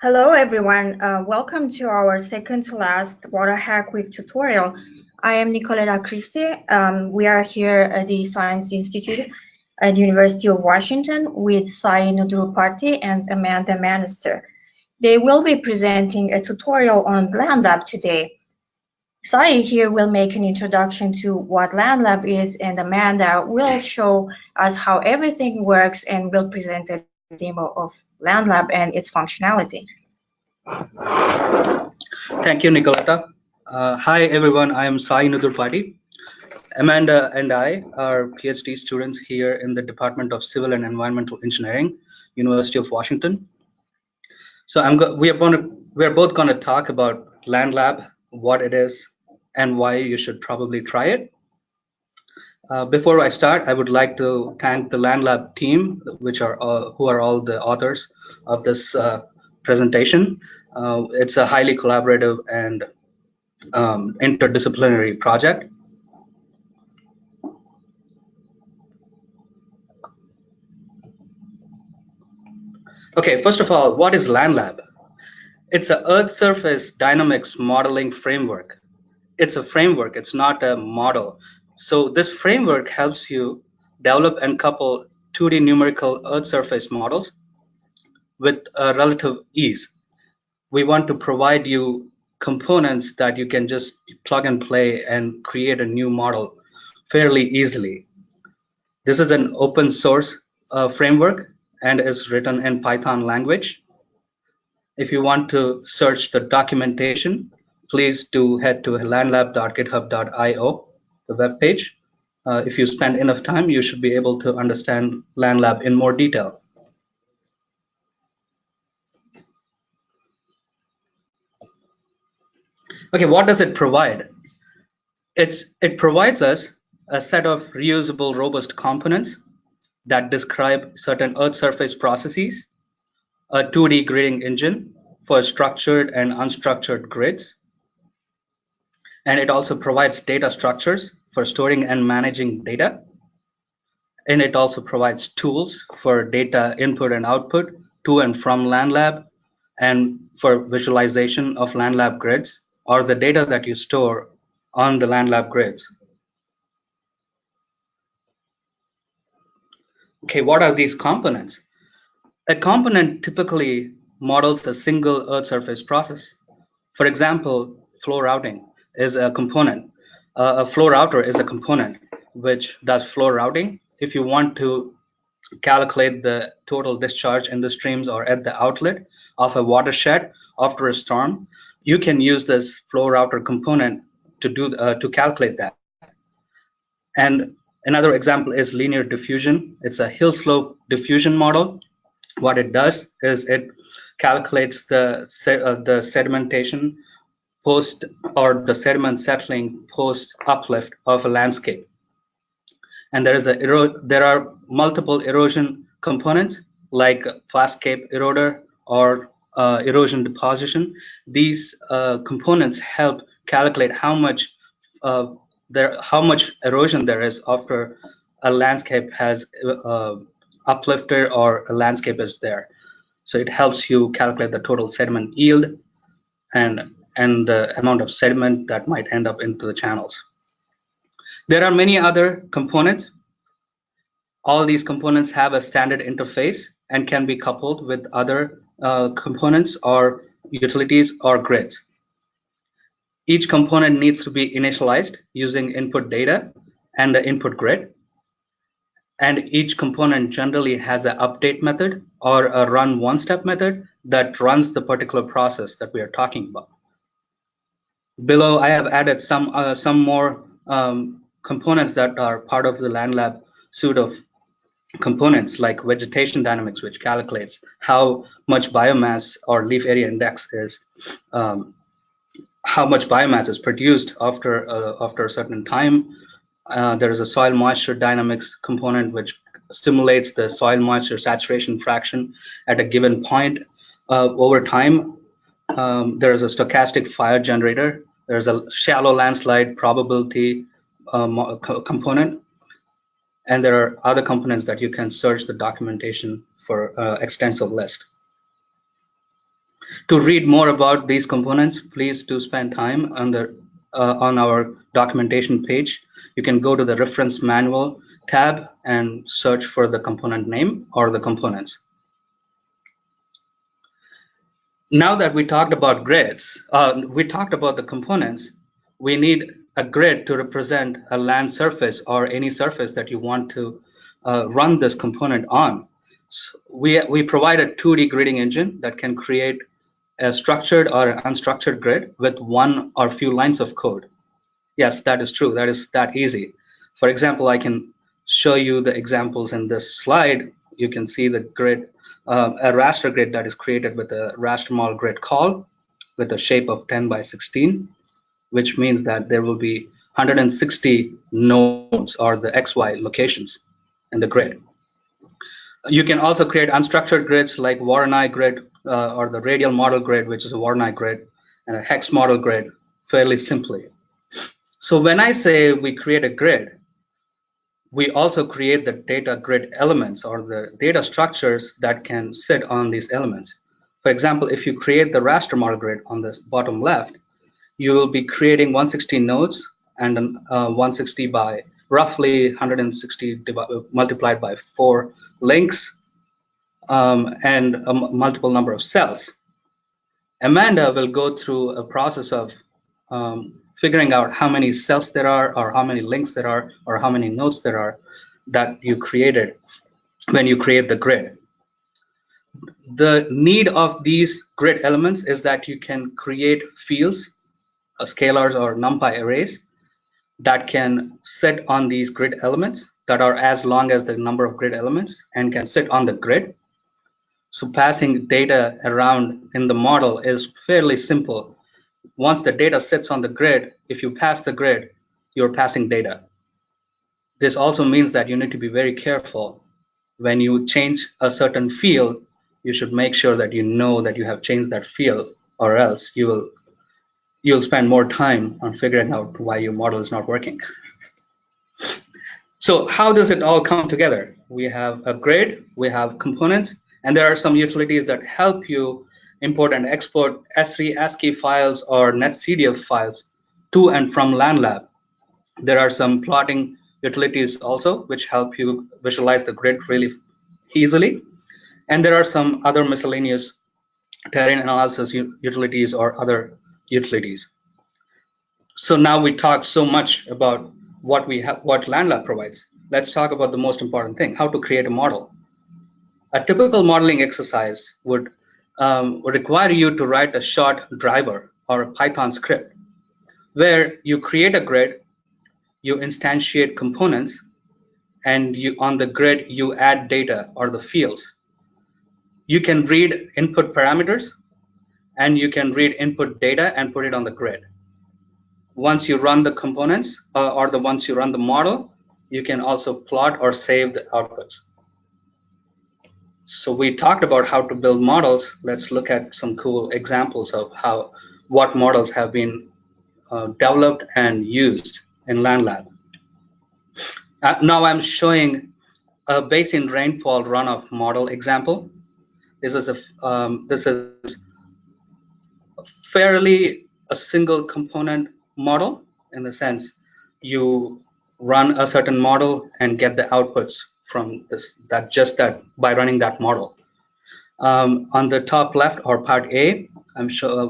Hello everyone, welcome to our second to last Waterhackweek tutorial. I am Nicoletta Christie. We are here at the Science Institute at the University of Washington with Nudurupati and Amanda Manaster. They will be presenting a tutorial on Landlab today. Sai here will make an introduction to what Landlab is, and Amanda will show us how everything works and will present a demo of Landlab and its functionality. Thank you, Nicoletta. Hi, everyone. I am Sai Nudurupati. Amanda and I are PhD students here in the Department of Civil and Environmental Engineering, University of Washington. So we are both going to talk about Landlab, what it is, and why you should probably try it. Before I start, I would like to thank the Landlab team, who are all the authors of this presentation. It's a highly collaborative and interdisciplinary project. Okay, first of all, what is Landlab? It's an Earth surface dynamics modeling framework. It's a framework, it's not a model. So this framework helps you develop and couple 2D numerical Earth surface models with relative ease. We want to provide you components that you can just plug and play and create a new model fairly easily. This is an open source framework and is written in Python language. If you want to search the documentation, please do head to landlab.github.io, the web page. If you spend enough time, you should be able to understand Landlab in more detail. Okay, what does it provide? It provides us a set of reusable, robust components that describe certain Earth surface processes, a 2D gridding engine for structured and unstructured grids, and it also provides data structures for storing and managing data, and it also provides tools for data input and output to and from Landlab, and for visualization of Landlab grids or the data that you store on the Landlab grids. Okay, what are these components? A component typically models a single Earth surface process. For example, flow routing is a component. A flow router is a component which does flow routing. If you want to calculate the total discharge in the streams or at the outlet of a watershed after a storm, you can use this flow router component to calculate that. And another example is linear diffusion. It's a hill slope diffusion model. What it does is it calculates the sedimentation post, or the sediment settling post uplift of a landscape. And there are multiple erosion components like fastcape eroder or erosion deposition. These components help calculate how much erosion there is after a landscape has uplifted or a landscape is there. So it helps you calculate the total sediment yield and the amount of sediment that might end up into the channels. There are many other components. All these components have a standard interface and can be coupled with other components or utilities or grids. Each component needs to be initialized using input data and the input grid. And each component generally has an update method or a run one-step method that runs the particular process that we are talking about. Below, I have added some more components that are part of the Landlab suite of components, like vegetation dynamics, which calculates how much biomass or leaf area index is, how much biomass is produced after a certain time. There is a soil moisture dynamics component which stimulates the soil moisture saturation fraction at a given point over time. There is a stochastic fire generator. There's a shallow landslide probability component. And there are other components that you can search the documentation for extensive list. To read more about these components, please do spend time on our documentation page. You can go to the reference manual tab and search for the component name or the components. Now that we talked about grids, we talked about the components, we need a grid to represent a land surface or any surface that you want to run this component on. So we provide a 2D gridding engine that can create a structured or an unstructured grid with one or few lines of code. Yes, that is true. That is that easy. For example, I can show you the examples in this slide. You can see the grid, a raster grid that is created with a raster model grid call with a shape of 10 by 16, which means that there will be 160 nodes or the XY locations in the grid. You can also create unstructured grids like Waterhackweek grid or the radial model grid, which is a Waterhackweek grid, and a hex model grid fairly simply. So when I say we create a grid, we also create the data grid elements or the data structures that can sit on these elements. For example, if you create the raster model grid on the bottom left, you will be creating 160 nodes and 160 by roughly 160 multiplied by 4 links and a multiple number of cells. Amanda will go through a process of figuring out how many cells there are, or how many links there are, or how many nodes there are that you created when you create the grid. The need of these grid elements is that you can create fields, scalars or numpy arrays that can sit on these grid elements that are as long as the number of grid elements and can sit on the grid. So passing data around in the model is fairly simple. Once the data sits on the grid, if you pass the grid, you're passing data. This also means that you need to be very careful. When you change a certain field, you should make sure that you know that you have changed that field, or else you'll spend more time on figuring out why your model is not working. So how does it all come together? We have a grid, we have components, and there are some utilities that help you import and export S3 ASCII files or netcdf files to and from Landlab. There are some plotting utilities also, which help you visualize the grid really easily. And there are some other miscellaneous terrain analysis utilities or other utilities. So now we talked so much about what Landlab provides. Let's talk about the most important thing, how to create a model. A typical modeling exercise would require you to write a short driver or a Python script where you create a grid, you instantiate components, and on the grid you add data or the fields. You can read input parameters and you can read input data and put it on the grid. Once you run the components once you run the model, you can also plot or save the outputs. So we talked about how to build models. Let's look at some cool examples of what models have been developed and used in Landlab. Now I'm showing a basin rainfall runoff model example. This is fairly a single component model, in the sense you run a certain model and get the outputs from by running that model. On the top left, or part A,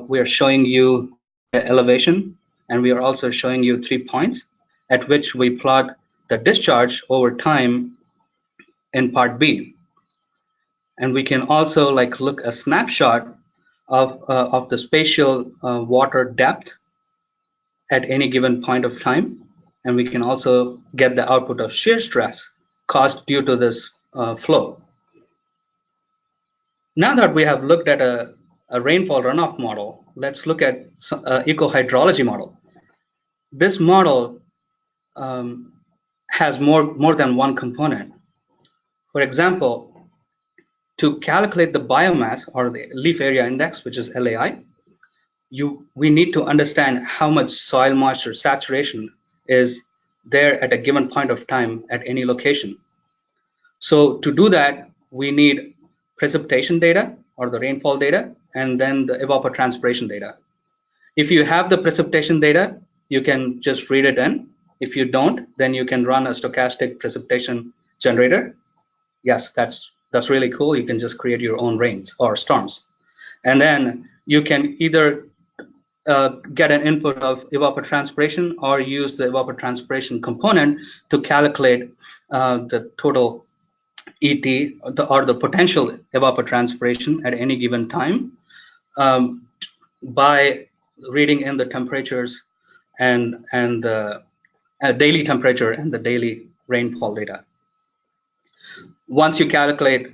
we are showing you the elevation, and we are also showing you 3 points at which we plot the discharge over time in part B. And we can also look a snapshot of the spatial water depth at any given point of time, and we can also get the output of shear stress caused due to this flow. Now that we have looked at a rainfall runoff model, let's look at ecohydrology model. This model has more than one component. For example, to calculate the biomass or the leaf area index, which is LAI, we need to understand how much soil moisture saturation is there at a given point of time at any location. So to do that, we need precipitation data, or the rainfall data, and then the evapotranspiration data. If you have the precipitation data, you can just read it in. If you don't, then you can run a stochastic precipitation generator. Yes, that's really cool. You can just create your own rains or storms. And then you can either get an input of evapotranspiration or use the evapotranspiration component to calculate the total ET or the potential evapotranspiration at any given time by reading in the temperatures and the daily temperature and the daily rainfall data. Once you calculate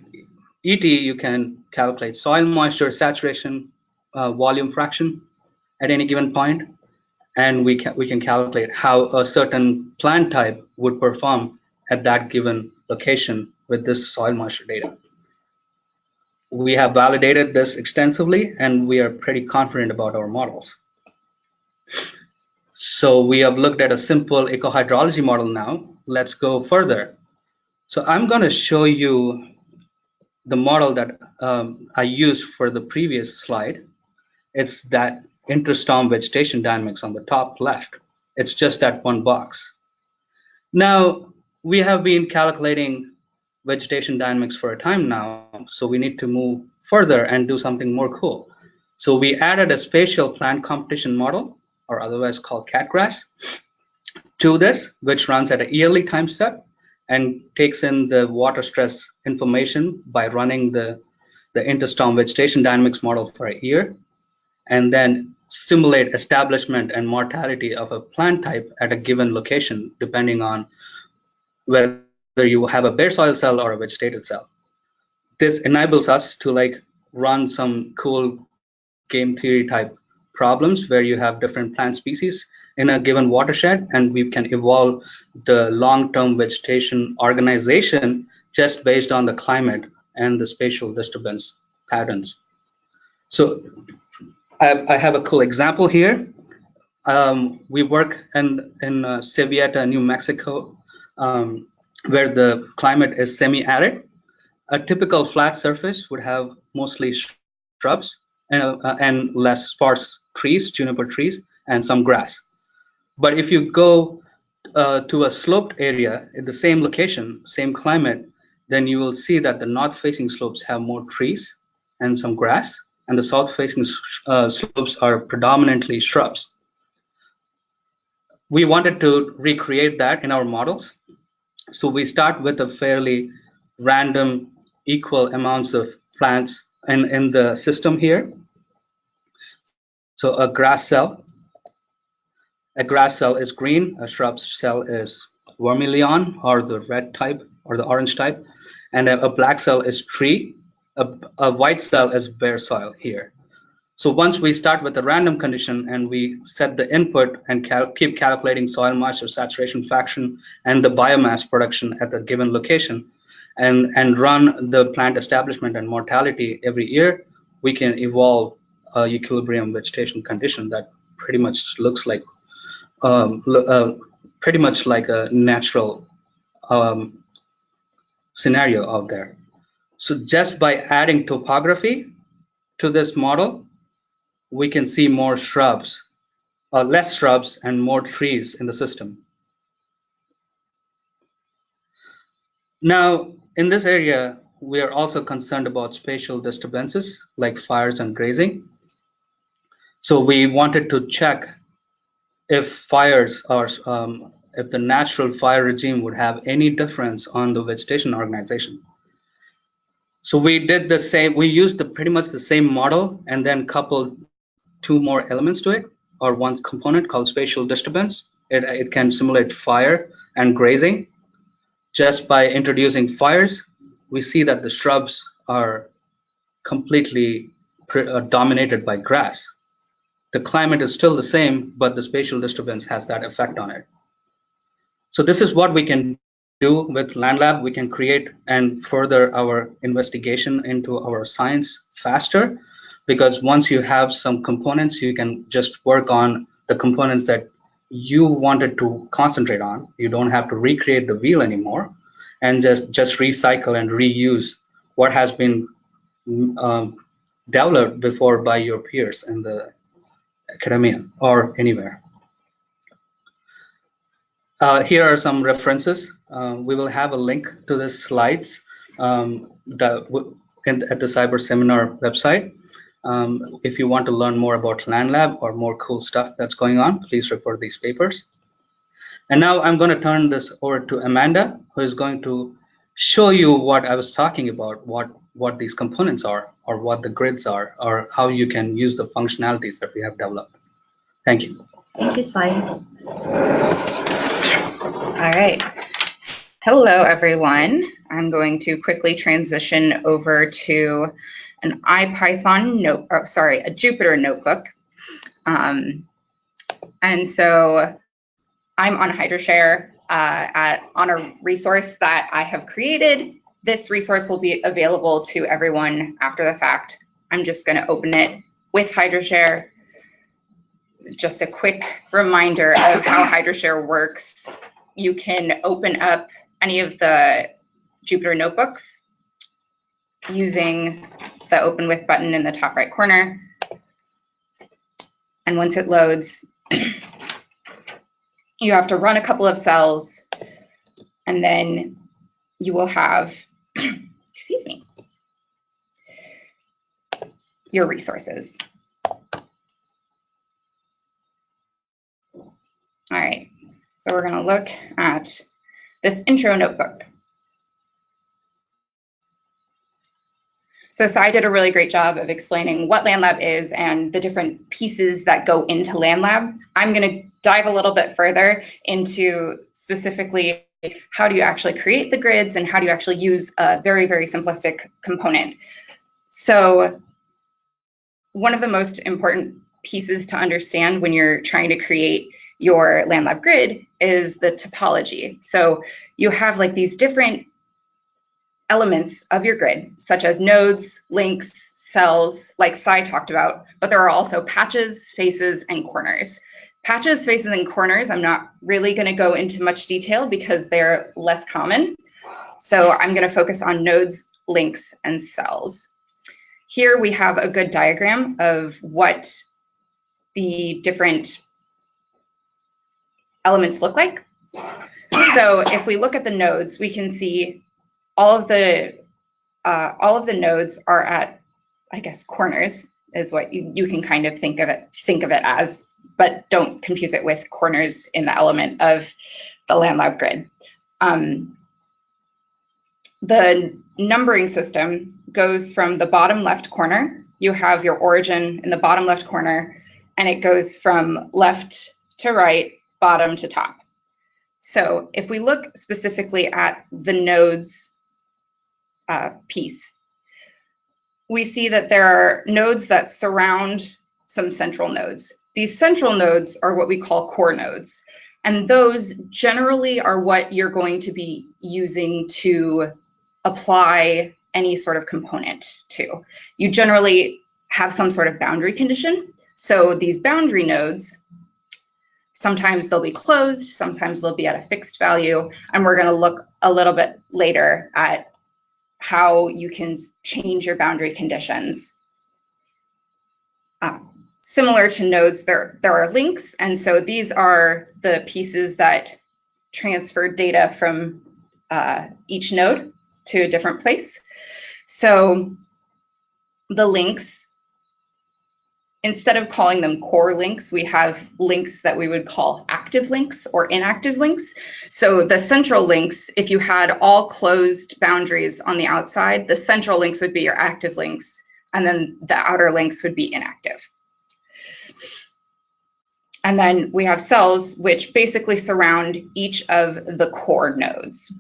ET, you can calculate soil moisture, saturation, volume fraction at any given point, and we can calculate how a certain plant type would perform at that given location with this soil moisture data. We have validated this extensively, and we are pretty confident about our models. So we have looked at a simple ecohydrology model now. Let's go further. So I'm going to show you the model that I used for the previous slide. It's that interstorm vegetation dynamics on the top left. It's just that one box. Now, we have been calculating vegetation dynamics for a time now, so we need to move further and do something more cool. So we added a spatial plant competition model, or otherwise called catgrass, to this, which runs at a yearly time step and takes in the water stress information by running the interstorm vegetation dynamics model for a year, and then simulate establishment and mortality of a plant type at a given location, depending on whether you have a bare soil cell or a vegetated cell. This enables us to run some cool game theory type problems where you have different plant species in a given watershed, and we can evolve the long-term vegetation organization just based on the climate and the spatial disturbance patterns. So I have a cool example here. We work in Ceuta, New Mexico, where the climate is semi-arid. A typical flat surface would have mostly shrubs and less sparse trees, juniper trees, and some grass. But if you go to a sloped area in the same location, same climate, then you will see that the north-facing slopes have more trees and some grass, and the south-facing slopes are predominantly shrubs. We wanted to recreate that in our models. So we start with a fairly random, equal amounts of plants in the system here. So a grass cell is green, a shrub cell is vermilion, or the red type, or the orange type, and a black cell is tree. A white cell is bare soil here. So once we start with a random condition and we set the input and keep calculating soil moisture, saturation fraction, and the biomass production at the given location, and run the plant establishment and mortality every year, we can evolve a equilibrium vegetation condition that pretty much looks like pretty much like a natural scenario out there. So just by adding topography to this model, we can see more shrubs, less shrubs and more trees in the system. Now, in this area, we are also concerned about spatial disturbances like fires and grazing. So we wanted to check if fires or if the natural fire regime would have any difference on the vegetation organization. So we did the same, we used pretty much the same model and then coupled two more elements to it, or one component called spatial disturbance. It can simulate fire and grazing. Just by introducing fires, we see that the shrubs are completely dominated by grass. The climate is still the same, but the spatial disturbance has that effect on it. So this is what we can do with Landlab. We can create and further our investigation into our science faster, because once you have some components, you can just work on the components that you wanted to concentrate on. You don't have to recreate the wheel anymore, and just recycle and reuse what has been developed before by your peers in the academia or anywhere. Here are some references. We will have a link to the slides at the Cyberseminar website. If you want to learn more about Landlab or more cool stuff that's going on, please refer these papers. And now I'm going to turn this over to Amanda, who is going to show you what I was talking about, what these components are, or what the grids are, or how you can use the functionalities that we have developed. Thank you. Thank you, Sai. All right. Hello, everyone. I'm going to quickly transition over to an IPython a Jupyter notebook. And so I'm on HydroShare on a resource that I have created. This resource will be available to everyone after the fact. I'm just going to open it with HydroShare. Just a quick reminder of how HydroShare works. You can open up any of the Jupyter notebooks using the Open With button in the top right corner. And once it loads, you have to run a couple of cells, and then you will have, excuse me, your resources. All right, so we're going to look at this intro notebook. So Sai did a really great job of explaining what Landlab is and the different pieces that go into Landlab. I'm going to dive a little bit further into specifically how do you actually create the grids and how do you actually use a very, very simplistic component. So one of the most important pieces to understand when you're trying to create your Landlab grid is the topology. So you have like these different elements of your grid, such as nodes, links, cells, like Sai talked about, but there are also patches, faces, and corners. Patches, faces, and corners, I'm not really going to go into much detail because they're less common. So I'm going to focus on nodes, links, and cells. Here we have a good diagram of what the different elements look like. So if we look at the nodes, we can see all of the nodes are at, I guess, corners is what you can kind of think of it as, but don't confuse it with corners in the element of the Landlab grid. The numbering system goes from the bottom left corner. You have your origin in the bottom left corner, and it goes from left to right, bottom to top. So if we look specifically at the nodes piece, we see that there are nodes that surround some central nodes. These central nodes are what we call core nodes, and those generally are what you're going to be using to apply any sort of component to. You generally have some sort of boundary condition. So these boundary nodes, sometimes they'll be closed, sometimes they'll be at a fixed value, and we're going to look a little bit later at how you can change your boundary conditions. Similar to nodes, there are links, and so these are the pieces that transfer data from each node to a different place. So the links, instead of calling them core links, we have links that we would call active links or inactive links. So the central links, if you had all closed boundaries on the outside, the central links would be your active links, and then the outer links would be inactive. And then we have cells, which basically surround each of the core nodes.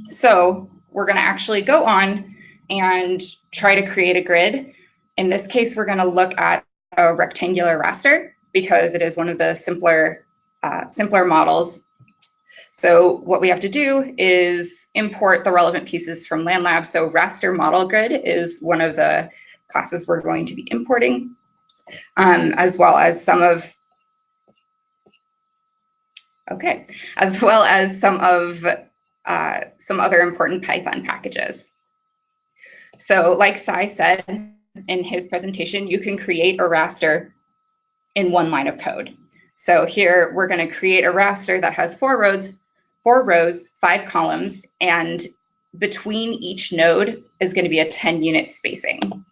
So we're going to actually go on and try to create a grid. In this case, we're going to look at a rectangular raster because it is one of the simpler models. So what we have to do is import the relevant pieces from Landlab. So raster model grid is one of the classes we're going to be importing, as well as some other important Python packages. So like Sai said in his presentation, you can create a raster in one line of code. So here we're going to create a raster that has 4 rows, 5 columns, and between each node is going to be a 10-unit spacing.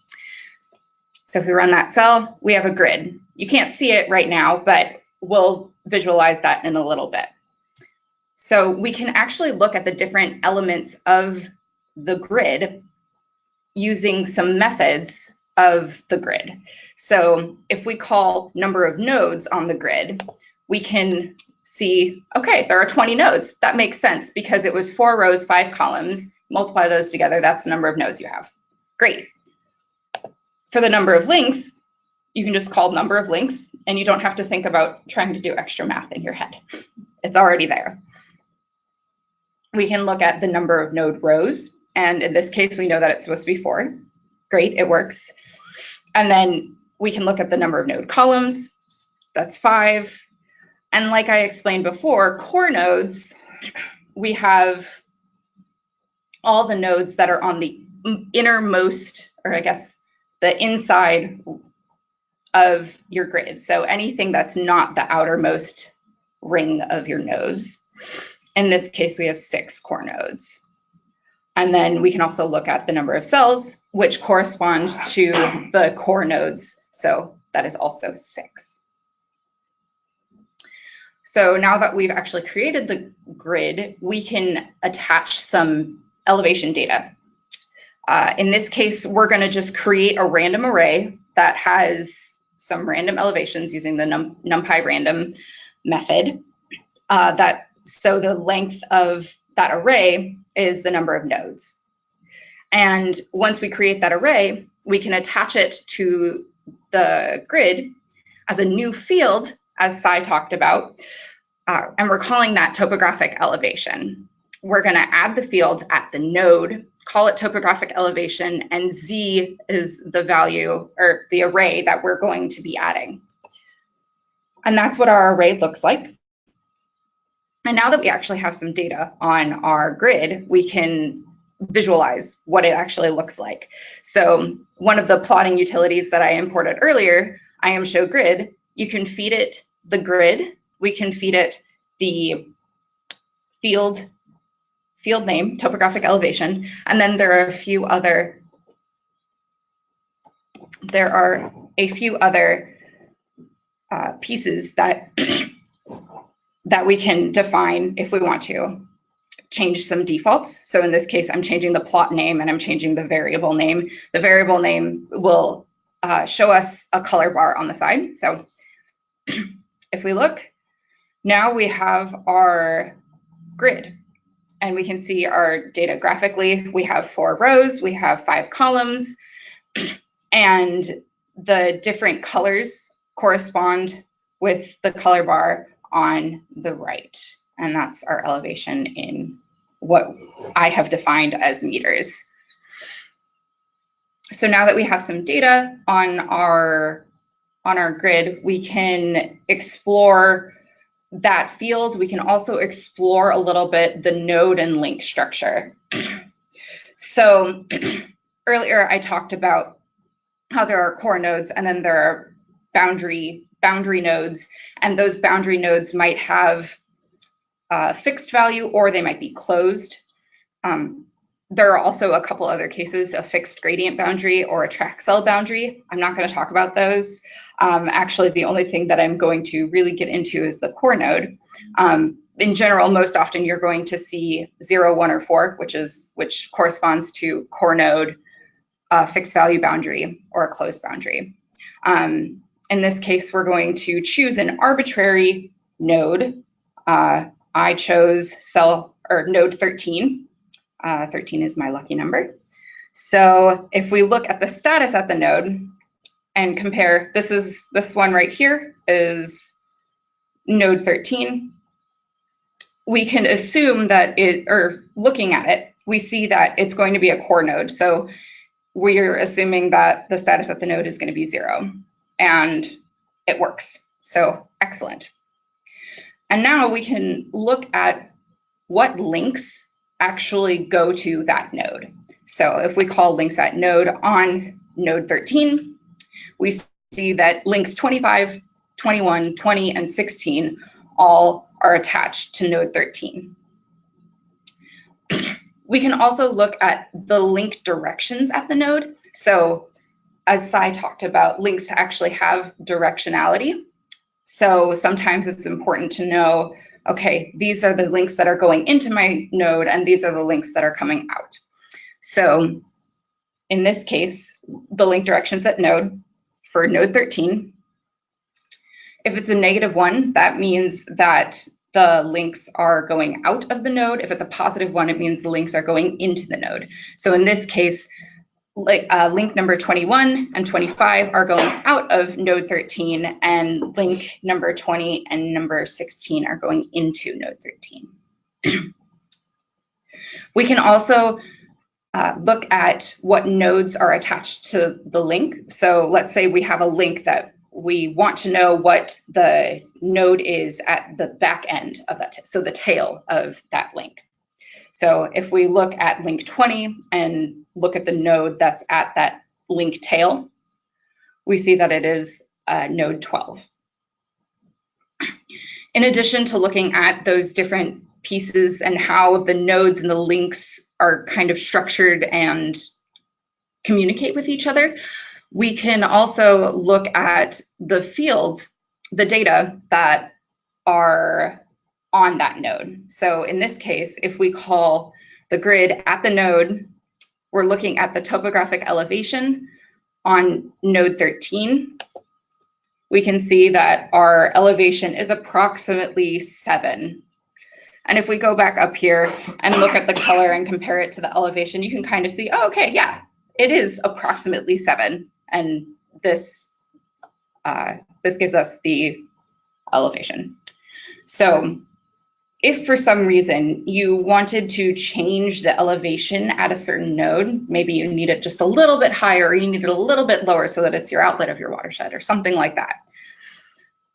So if we run that cell, we have a grid. You can't see it right now, but we'll visualize that in a little bit. So we can actually look at the different elements of the grid using some methods of the grid. So if we call number of nodes on the grid, we can see, okay, there are 20 nodes. That makes sense because it was 4 rows, 5 columns. Multiply those together, that's the number of nodes you have. Great. For the number of links, you can just call number of links and you don't have to think about trying to do extra math in your head. It's already there. We can look at the number of node rows. And in this case, we know that it's supposed to be 4. Great, it works. And then we can look at the number of node columns. That's 5. And like I explained before, core nodes, we have all the nodes that are on the innermost, or I guess the inside of your grid. So anything that's not the outermost ring of your nodes. In this case, we have 6 core nodes. And then we can also look at the number of cells, which correspond to the core nodes. So that is also 6. So now that we've actually created the grid, we can attach some elevation data. In this case, we're going to just create a random array that has some random elevations using the NumPy random method. So the length of that array is the number of nodes. And once we create that array, we can attach it to the grid as a new field, as Sai talked about, and we're calling that topographic elevation. We're going to add the field at the node, call it topographic elevation, and Z is the value or the array that we're going to be adding. And that's what our array looks like. And now that we actually have some data on our grid, we can visualize what it actually looks like. So one of the plotting utilities that I imported earlier, IamShowGrid, you can feed it the grid. We can feed it the field name, topographic elevation, and then there are a few other pieces that that we can define if we want to change some defaults. So in this case, I'm changing the plot name and I'm changing the variable name. The variable name will show us a color bar on the side. So if we look, now we have our grid and we can see our data graphically. We have 4 rows, we have 5 columns, and the different colors correspond with the color bar on the right. And that's our elevation in what I have defined as meters. So now that we have some data on our grid, we can explore that field. We can also explore a little bit the node and link structure. So earlier I talked about how there are core nodes and then there are boundary nodes, and those boundary nodes might have fixed value or they might be closed. There are also a couple other cases, a fixed gradient boundary or a track cell boundary. I'm not going to talk about those. Actually, the only thing that I'm going to really get into is the core node. In general, most often you're going to see 0, 1, or 4, which corresponds to core node, fixed value boundary, or a closed boundary. In this case, we're going to choose an arbitrary node. I chose node 13. 13 is my lucky number. So if we look at the status at the node and compare, this one right here is node 13. We can assume that looking at it, we see that it's going to be a core node. So we're assuming that the status at the node is going to be 0. And it works. So excellent. And now we can look at what links actually go to that node. So if we call links at node on node 13, we see that links 25, 21, 20, and 16 all are attached to node 13. We can also look at the link directions at the node. So as Sai talked about, links actually have directionality. So sometimes it's important to know, okay, these are the links that are going into my node and these are the links that are coming out. So in this case, the link directions at node for node 13, if it's a -1, that means that the links are going out of the node. If it's a +1, it means the links are going into the node. So in this case, link number 21 and 25 are going out of node 13, and link number 20 and number 16 are going into node 13. We can also look at what nodes are attached to the link. So let's say we have a link that we want to know what the node is at the back end of that, so the tail of that link. So if we look at link 20 and look at the node that's at that link tail, we see that it is node 12. In addition to looking at those different pieces and how the nodes and the links are kind of structured and communicate with each other, we can also look at the field, the data that are on that node. So in this case, if we call the grid at the node, we're looking at the topographic elevation on node 13. We can see that our elevation is approximately 7. And if we go back up here and look at the color and compare it to the elevation, you can kind of see, oh, okay, yeah, it is approximately 7. And this gives us the elevation. So if for some reason you wanted to change the elevation at a certain node, maybe you need it just a little bit higher, or you need it a little bit lower so that it's your outlet of your watershed or something like that,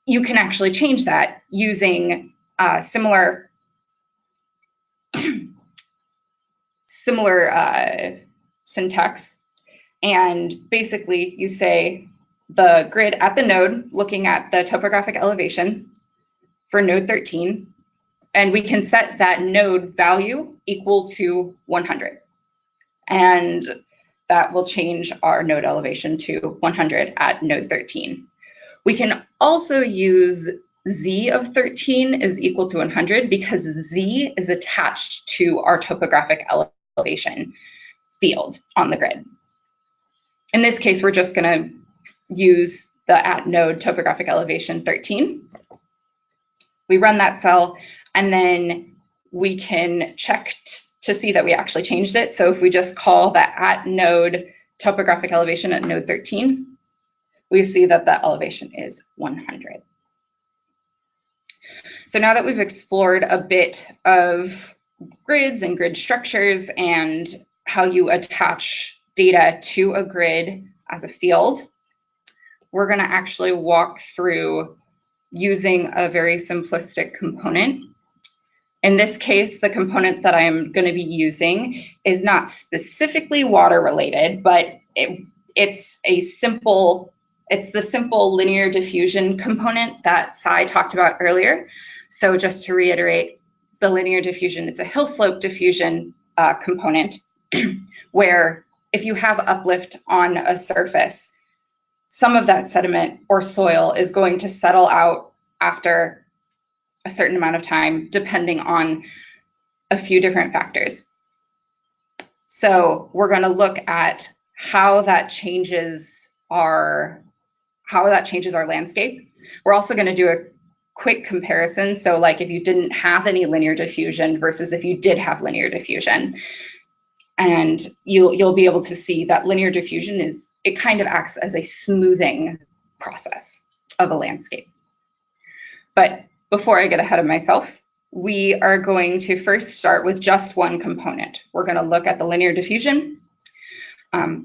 you can actually change that using similar syntax. And basically you say the grid at the node, looking at the topographic elevation for node 13, and we can set that node value equal to 100. And that will change our node elevation to 100 at node 13. We can also use z of 13 is equal to 100 because z is attached to our topographic elevation field on the grid. In this case, we're just going to use the at node topographic elevation 13. We run that cell, and then we can check to see that we actually changed it. So if we just call that at node topographic elevation at node 13, we see that the elevation is 100. So now that we've explored a bit of grids and grid structures and how you attach data to a grid as a field, we're going to actually walk through using a very simplistic component. In this case, the component that I'm going to be using is not specifically water related, but it's the simple linear diffusion component that Sai talked about earlier. So just to reiterate, the linear diffusion, it's a hill slope diffusion component where if you have uplift on a surface, some of that sediment or soil is going to settle out after a certain amount of time, depending on a few different factors. So we're going to look at how that changes our landscape. We're also going to do a quick comparison. So like if you didn't have any linear diffusion versus if you did have linear diffusion. And you'll be able to see that linear diffusion it kind of acts as a smoothing process of a landscape. But before I get ahead of myself, we are going to first start with just one component. We're going to look at the linear diffusion.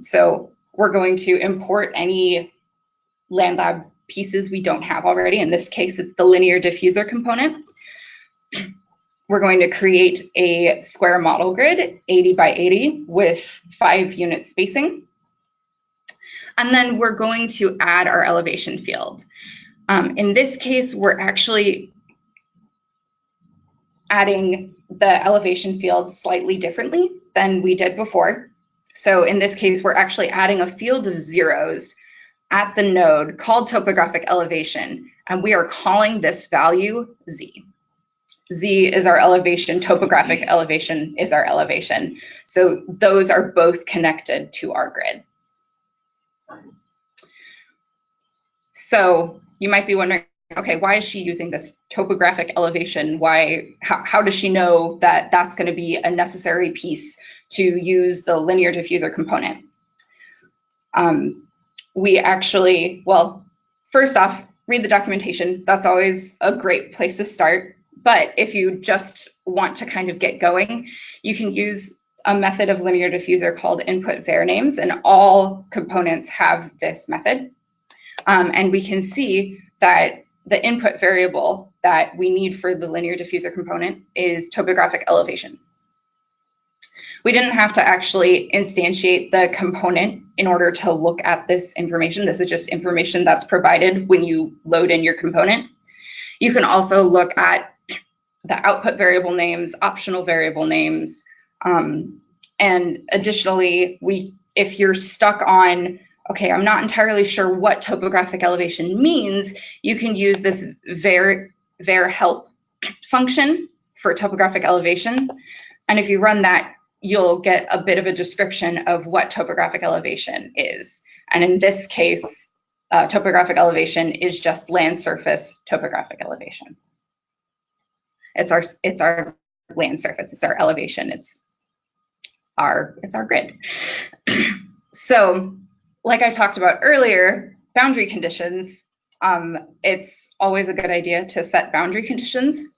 So we're going to import any Landlab pieces we don't have already. In this case, it's the linear diffuser component. we're going to create a square model grid, 80 by 80, with 5 unit spacing. And then we're going to add our elevation field. In this case, we're actually adding the elevation field slightly differently than we did before. So in this case, we're actually adding a field of zeros at the node called topographic elevation, and we are calling this value Z. Z is our elevation, topographic elevation is our elevation. So those are both connected to our grid. So you might be wondering, okay, why is she using this topographic elevation? How does she know that that's going to be a necessary piece to use the linear diffuser component? We actually, well, first off, read the documentation. That's always a great place to start. But if you just want to kind of get going, you can use a method of linear diffuser called input var names, and all components have this method. And we can see that the input variable that we need for the linear diffuser component is topographic elevation. We didn't have to actually instantiate the component in order to look at this information. This is just information that's provided when you load in your component. You can also look at the output variable names, optional variable names, and additionally, if you're stuck on, okay, I'm not entirely sure what topographic elevation means, you can use this var help function for topographic elevation. And if you run that, you'll get a bit of a description of what topographic elevation is. And in this case, topographic elevation is just land surface topographic elevation. It's our land surface, it's our elevation, it's our grid. So, like I talked about earlier, boundary conditions, it's always a good idea to set boundary conditions.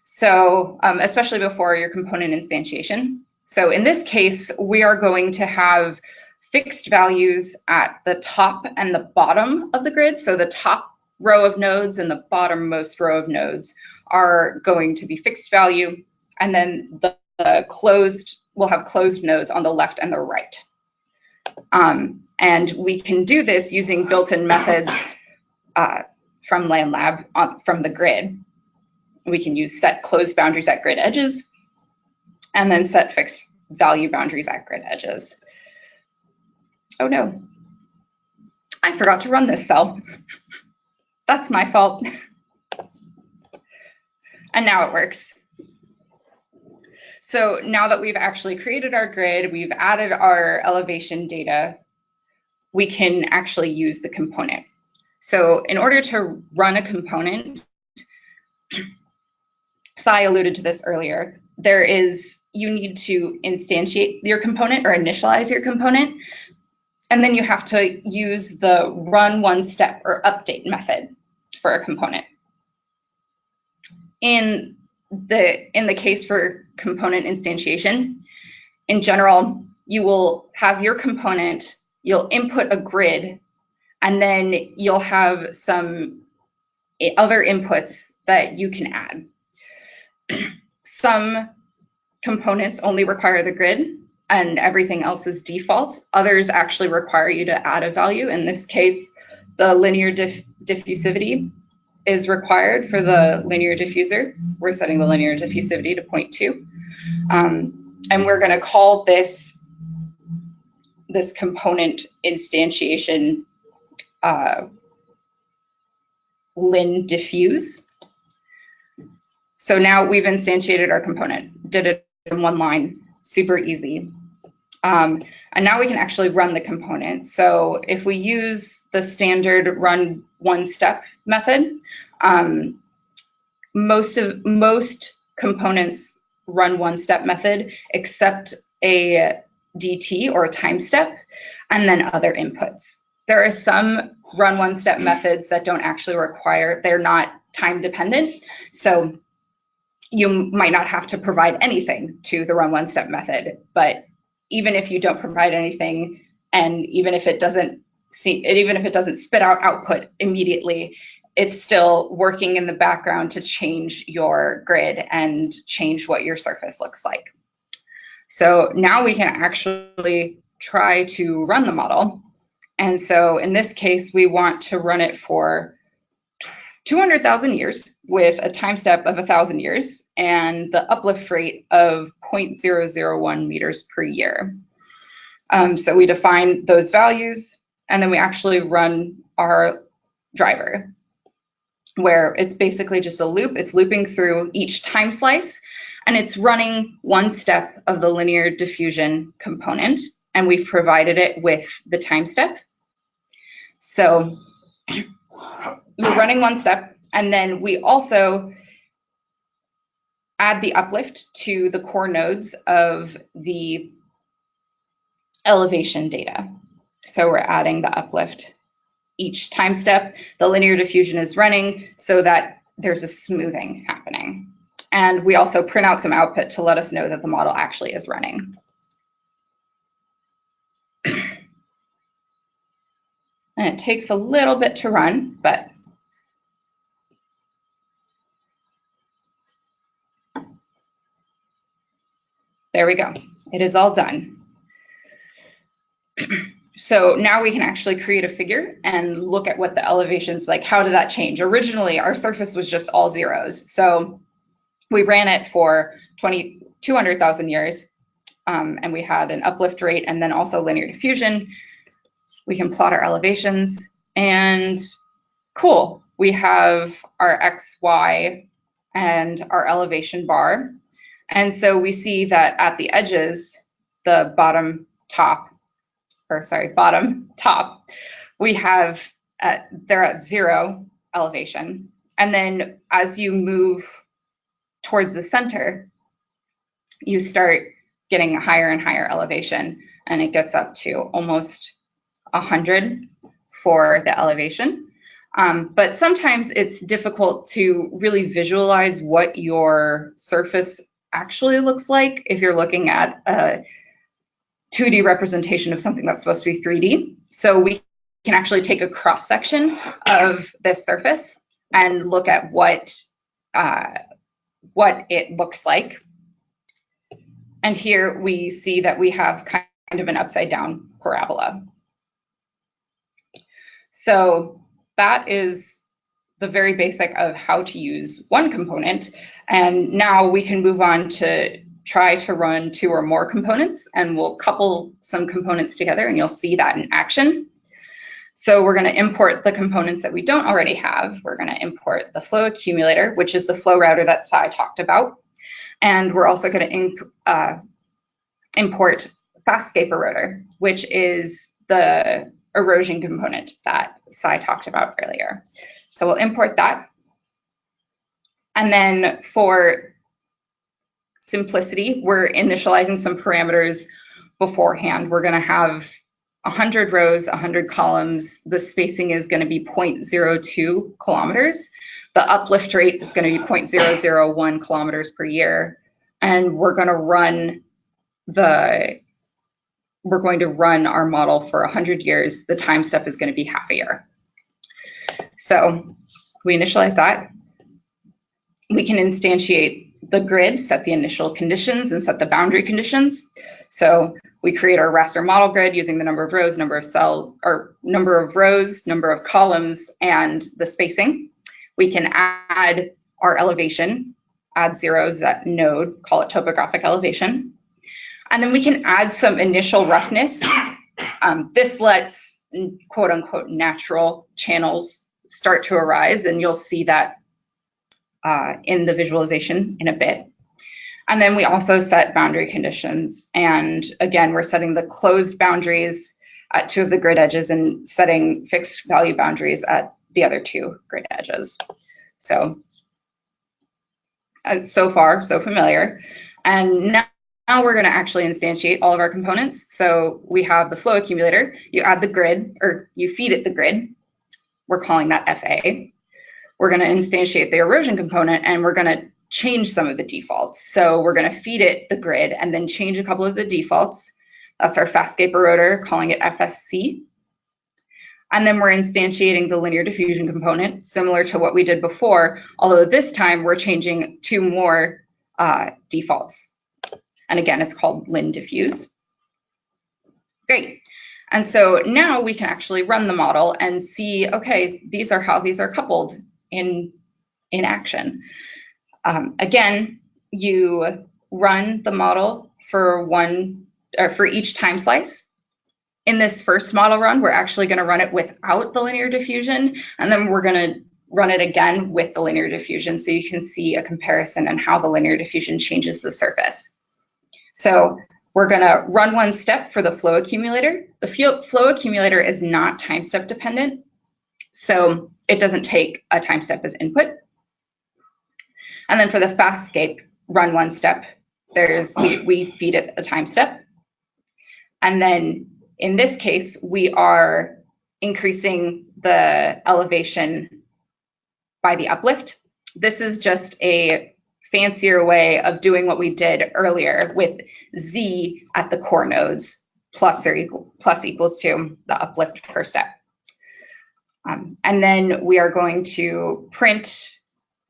So, especially before your component instantiation. So in this case, we are going to have fixed values at the top and the bottom of the grid. So the top row of nodes and the bottommost row of nodes are going to be fixed value. And then we'll have closed nodes on the left and the right. And we can do this using built-in methods from Landlab from the grid. We can use set closed boundaries at grid edges, and then set fixed value boundaries at grid edges. Oh no, I forgot to run this cell. That's my fault. And now it works. So now that we've actually created our grid, we've added our elevation data, we can actually use the component. So in order to run a component, Sai alluded to this earlier, you need to instantiate your component or initialize your component, and then you have to use the run one step or update method for a component. In the case for component instantiation, in general, you will have your component, you'll input a grid, and then you'll have some other inputs that you can add. Some components only require the grid and everything else is default. Others actually require you to add a value. In this case, the linear diffusivity is required for the linear diffuser. We're setting the linear diffusivity to 0.2. And we're going to call this component instantiation lin diffuse. So now we've instantiated our component, did it in one line, super easy. And now we can actually run the component. So if we use the standard run one step method, most components run one step method except a DT or a time step, and then other inputs. There are some run one step methods that don't actually require, they're not time dependent. So you might not have to provide anything to the run one step method, but even if you don't provide anything, and even if it doesn't spit out output immediately, it's still working in the background to change your grid and change what your surface looks like. So now we can actually try to run the model. And so in this case, we want to run it for 200,000 years with a time step of 1,000 years and the uplift rate of 0.001 meters per year. So we define those values, and then we actually run our driver, where it's basically just a loop. It's looping through each time slice, and it's running one step of the linear diffusion component, and we've provided it with the time step. So we're running one step, and then we also add the uplift to the core nodes of the elevation data. So we're adding the uplift each time step. The linear diffusion is running so that there's a smoothing happening. And we also print out some output to let us know that the model actually is running. And it takes a little bit to run, but there we go. It is all done. So now we can actually create a figure and look at what the elevation's like. How did that change? Originally, our surface was just all zeros. So we ran it for 200,000 years, and we had an uplift rate and then also linear diffusion. We can plot our elevations, and cool. We have our X, Y, and our elevation bar. And so we see that at the edges, the bottom top, we have, they're at 0 elevation. And then as you move towards the center, you start getting higher and higher elevation, and it gets up to almost 100 for the elevation. But sometimes it's difficult to really visualize what your surface actually looks like if you're looking at a 2D representation of something that's supposed to be 3D. So we can actually take a cross section of this surface and look at what it looks like. And here we see that we have kind of an upside down parabola. So that is the very basic of how to use one component. And now we can move on to try to run 2 or more components, and we'll couple some components together, and you'll see that in action. So we're going to import the components that we don't already have. We're going to import the flow accumulator, which is the flow router that Cy talked about. And we're also going to import fast-scaper rotor, which is the erosion component that Cy talked about earlier. So we'll import that. And then for simplicity, we're initializing some parameters beforehand. We're going to have 100 rows, 100 columns. The spacing is going to be 0.02 kilometers. The uplift rate is going to be 0.001 kilometers per year. And we're going to run our model for 100 years. The time step is going to be half a year. So we initialize that. We can instantiate the grid, set the initial conditions, and set the boundary conditions. So we create our raster model grid using the number of rows, number of cells, or number of rows, number of columns, and the spacing. We can add our elevation, add zeros at node, call it topographic elevation. And then we can add some initial roughness. This lets quote unquote natural channels start to arise, and you'll see that in the visualization in a bit. And then we also set boundary conditions. And again, we're setting the closed boundaries at 2 of the grid edges and setting fixed value boundaries at the other 2 grid edges. So, so far, so familiar. And now we're going to actually instantiate all of our components. So we have the flow accumulator. You add the grid, or you feed it the grid. We're calling that FA. We're going to instantiate the erosion component, and we're going to change some of the defaults. So we're going to feed it the grid and then change a couple of the defaults. That's our fast-scaper rotor, calling it FSC. And then we're instantiating the linear diffusion component, similar to what we did before, although this time we're changing 2 more defaults. And again, it's called lin diffuse. Great. And so now we can actually run the model and see, okay, these are how these are coupled in action. Again, you run the model for each time slice. In this first model run, we're actually going to run it without the linear diffusion, and then we're going to run it again with the linear diffusion so you can see a comparison and how the linear diffusion changes the surface. So we're going to run one step for the flow accumulator. The flow accumulator is not time step dependent, so it doesn't take a time step as input. And then for the fastscape, run one step. We feed it a time step. And then in this case, we are increasing the elevation by the uplift. This is just a fancier way of doing what we did earlier with Z at the core nodes plus equals to the uplift per step. And then we are going to print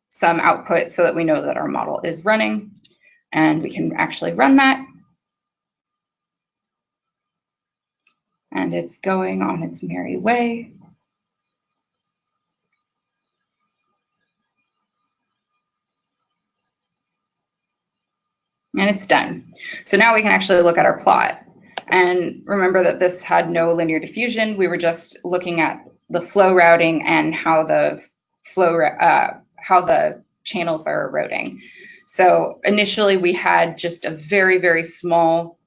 some output so that we know that our model is running, and we can actually run that. And it's going on its merry way. And it's done. So now we can actually look at our plot. And remember that this had no linear diffusion. We were just looking at the flow routing and how the channels are eroding. So initially we had just a very, very small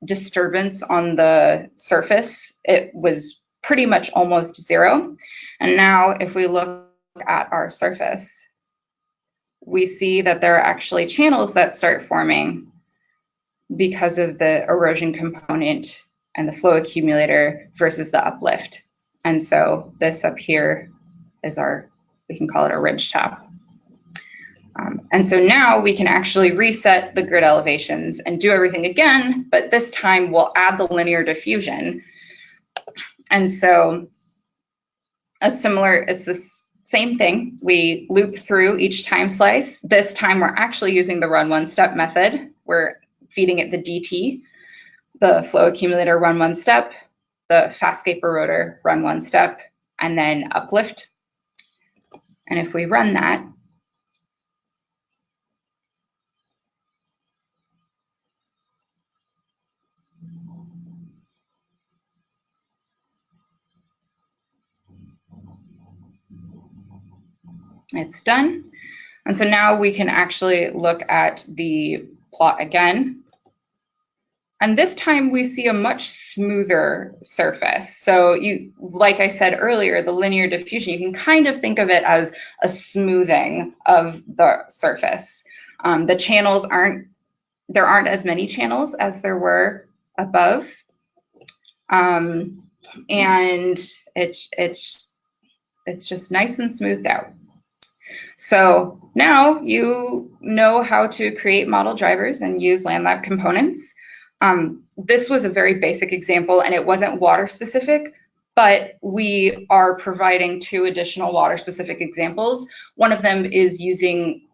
disturbance on the surface. It was pretty much almost 0. And now if we look at our surface, we see that there are actually channels that start forming because of the erosion component and the flow accumulator versus the uplift. And so this up here is we can call it a ridge top. And so now we can actually reset the grid elevations and do everything again, but this time we'll add the linear diffusion. And so it's the same thing. We loop through each time slice. This time we're actually using the run one step method. We're feeding it the DT, the flow accumulator run one step, the fastscape eroder run one step, and then uplift. And if we run that, it's done. And so now we can actually look at the plot again. And this time we see a much smoother surface. So like I said earlier, the linear diffusion, you can kind of think of it as a smoothing of the surface. The channels there aren't as many channels as there were above. And it's just nice and smoothed out. So now you know how to create model drivers and use Landlab components. This was a very basic example, and it wasn't water specific, but we are providing 2 additional water specific examples. One of them is using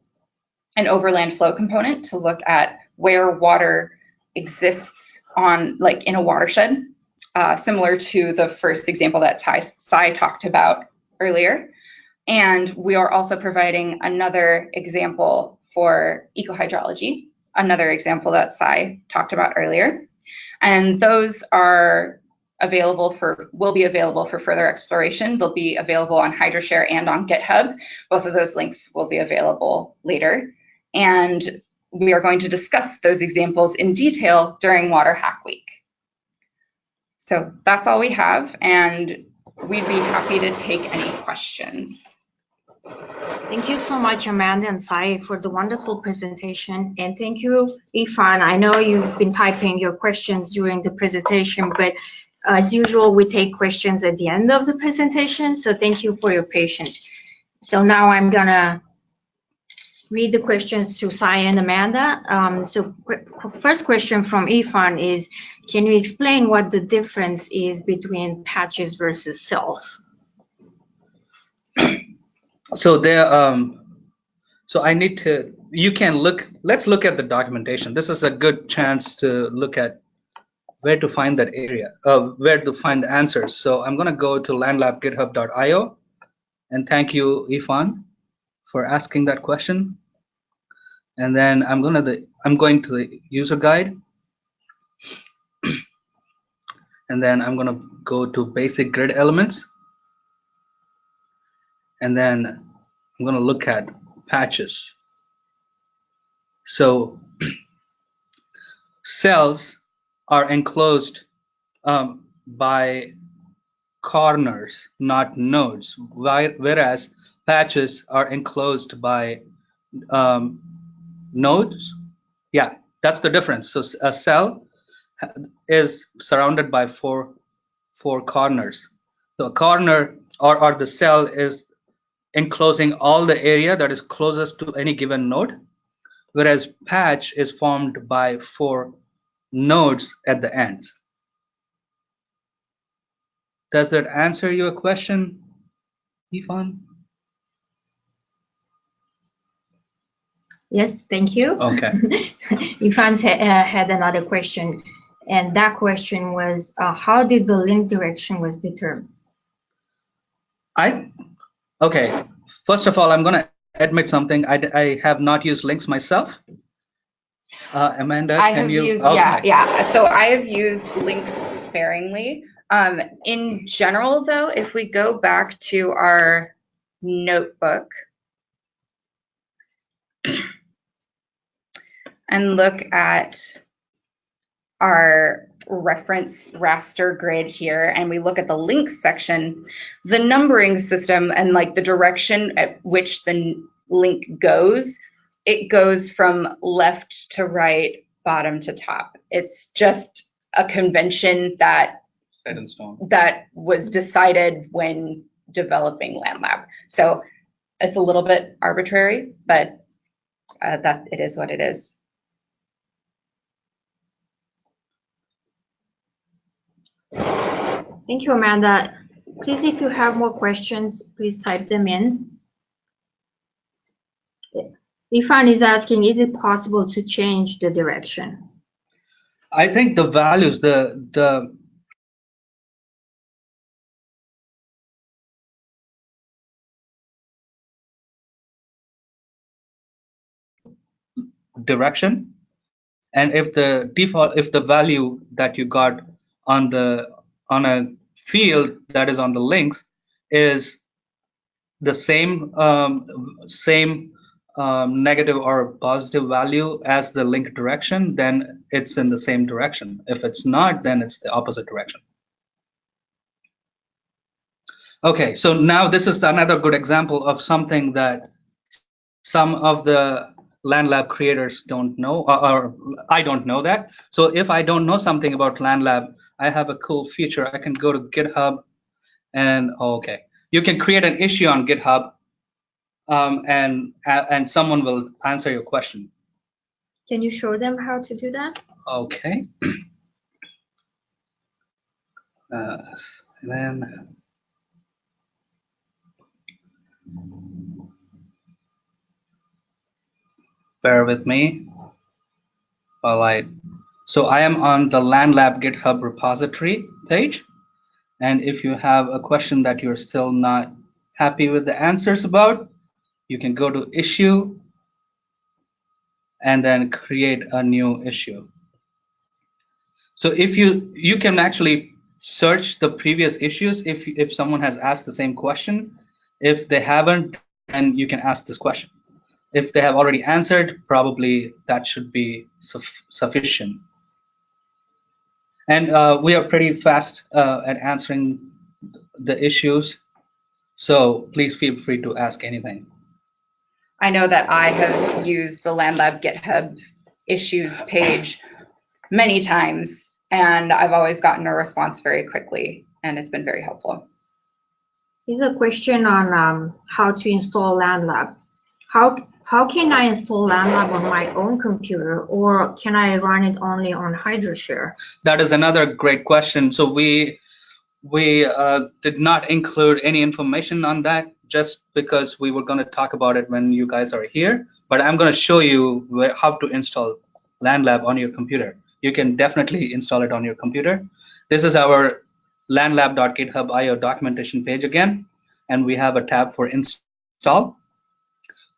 an overland flow component to look at where water exists in a watershed, similar to the first example that Cy talked about earlier. And we are also providing another example for ecohydrology, another example that Cy talked about earlier. And those will be available for further exploration. They'll be available on HydroShare and on GitHub. Both of those links will be available later. And we are going to discuss those examples in detail during Waterhackweek. So that's all we have, and we'd be happy to take any questions. Thank you so much, Amanda and Sai, for the wonderful presentation. And thank you, Irfan. I know you've been typing your questions during the presentation, but as usual, we take questions at the end of the presentation. So thank you for your patience. So now I'm gonna read the questions to Sai and Amanda. So first question from Ifan is, can you explain what the difference is between patches versus cells? So there, so I need to, you can look, let's look at the documentation. This is a good chance to look at where to find that area, where to find the answers. So I'm gonna go to landlab.github.io, and thank you, Ifan, for asking that question. And then I'm going to the user guide, and then I'm going to go to basic grid elements, and then I'm going to look at patches. So cells are enclosed by corners, not nodes, whereas patches are enclosed by nodes. Yeah, that's the difference. So a cell is surrounded by four corners. So a corner or the cell is enclosing all the area that is closest to any given node, whereas patch is formed by 4 nodes at the ends. Does that answer your question, Ifan? Yes, thank you. Okay. Ifan had another question, and that question was, how did the link direction was determined? Okay, first of all, I'm going to admit something. I have not used links myself. Amanda, can you? Okay. Yeah. So I have used links sparingly. In general, though, if we go back to our notebook and look at our reference raster grid here, and we look at the links section, the numbering system and like the direction at which the link goes, it goes from left to right, bottom to top. It's just a convention that set in stone, that was decided when developing Landlab. So it's a little bit arbitrary, but that it is what it is. Thank you, Amanda. Please, if you have more questions, please type them in. Ifan is asking, is it possible to change the direction? I think the values, the direction, and if the default, if the value that you got on a field that is on the links is the same negative or positive value as the link direction, then it's in the same direction. If it's not, then it's the opposite direction. Okay, so now this is another good example of something that some of the Landlab creators don't know, or I don't know that. So if I don't know something about Landlab, I have a cool feature. I can go to GitHub and okay, you can create an issue on GitHub, and someone will answer your question. Can you show them how to do that? Okay. Then bear with me while so I am on the Landlab GitHub repository page, and if you have a question that you're still not happy with the answers about, you can go to issue and then create a new issue. So if you can actually search the previous issues if someone has asked the same question. If they haven't, then you can ask this question. If they have already answered, probably that should be sufficient. And we are pretty fast at answering the issues, so please feel free to ask anything. I know that I have used the Landlab GitHub issues page many times, and I've always gotten a response very quickly, and it's been very helpful. Here's a question on how to install Landlab. How how can I install Landlab on my own computer, or can I run it only on HydroShare? That is another great question. So we did not include any information on that just because we were going to talk about it when you guys are here. But I'm going to show you how to install Landlab on your computer. You can definitely install it on your computer. This is our landlab.github.io documentation page again, and we have a tab for install.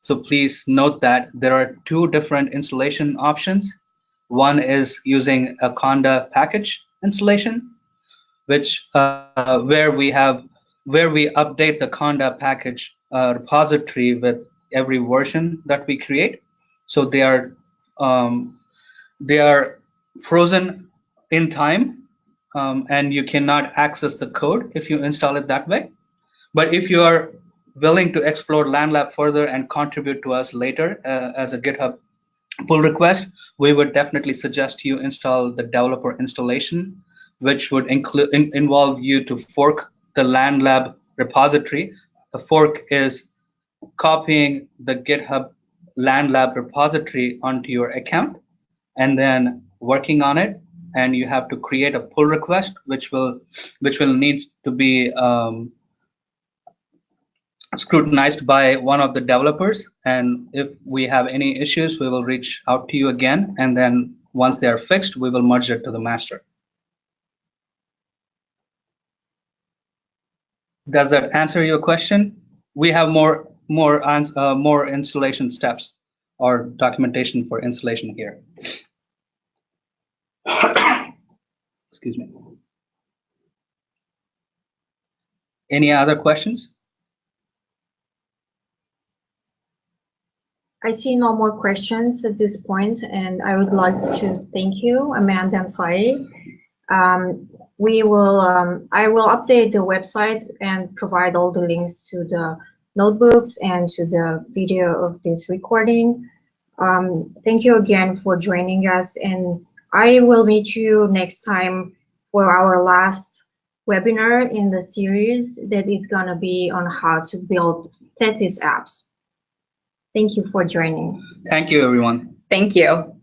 So please note that there are two different installation options. One is using a Conda package installation, which where we update the Conda package repository with every version that we create. So they are frozen in time, and you cannot access the code if you install it that way. But if you are willing to explore Landlab further and contribute to us later as a GitHub pull request, we would definitely suggest you install the developer installation, which would involve you to fork the Landlab repository. The fork is copying the GitHub Landlab repository onto your account and then working on it. And you have to create a pull request, which will need to be scrutinized by one of the developers, and if we have any issues, we will reach out to you again, and then once they are fixed, we will merge it to the master. Does that answer your question? We have more installation steps or documentation for installation here. Excuse me. Any other questions? I see no more questions at this point, and I would like to thank you, Amanda and Sai. I will update the website and provide all the links to the notebooks and to the video of this recording. Thank you again for joining us, and I will meet you next time for our last webinar in the series that is going to be on how to build Tethys apps. Thank you for joining. Thank you, everyone. Thank you.